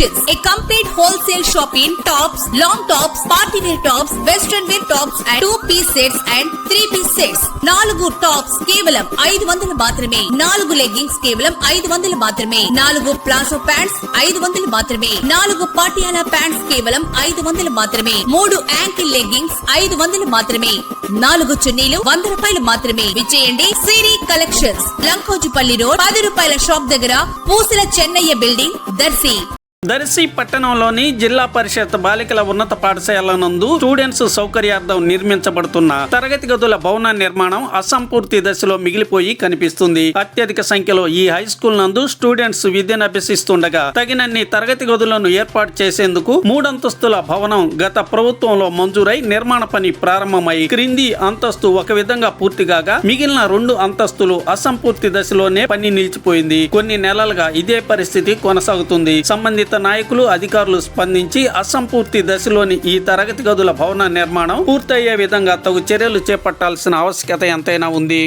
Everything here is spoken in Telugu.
Collections, a complete wholesale shop in tops, long tops, party wear tops, western wear tops and 2-piece sets and 3-piece sets. 4 tops కేవలం 500 మాత్రమే. 4 లెగ్గింగ్స్ కేవలం 500 మాత్రమే. 4 ప్లాజో ప్యాంట్స్ 500 మాత్రమే. 4 పాటియాలా ప్యాంట్స్ కేవలం 500 మాత్రమే. 3 యాంకిల్ లెగ్గింగ్స్ 500 మాత్రమే. 4 చున్నీలు 100 రూపాయలు మాత్రమే. విచ్చేయండి సిరి కలెక్షన్స్, లంకోజుపల్లి రోడ్, 10 రూపాయల షాప్ దగ్గర, పూసల చెన్నయ్య బిల్డింగ్, దర్శి. దర్శి పట్టణంలోని జిల్లా పరిషత్ బాలికల ఉన్నత పాఠశాల నందు స్టూడెంట్స్ సౌకర్యార్థం నిర్మించబడుతున్న తరగతి గదుల భవన నిర్మాణం అసంపూర్తి దశలో మిగిలిపోయి కనిపిస్తుంది. అత్యధిక సంఖ్యలో ఈ హై స్కూల్ నందు స్టూడెంట్స్ విద్యను అభ్యసిస్తుండగా తగినన్ని తరగతి గదులను ఏర్పాటు చేసేందుకు 3 అంతస్తుల భవనం గత ప్రభుత్వంలో మంజూరై నిర్మాణ పని ప్రారంభమై క్రింది అంతస్తు ఒక విధంగా పూర్తి కాగా మిగిలిన 2 అంతస్తులు అసంపూర్తి దశలోనే పని నిలిచిపోయింది. కొన్ని నెలలుగా ఇదే పరిస్థితి కొనసాగుతుంది. సంబంధిత నాయకులు, అధికారులు స్పందించి అసంపూర్తి దశలోని ఈ తరగతి గదుల భవన నిర్మాణం పూర్తయ్యే విధంగా తగు చర్యలు చేపట్టాల్సిన ఆవశ్యకత ఎంతైనా ఉంది.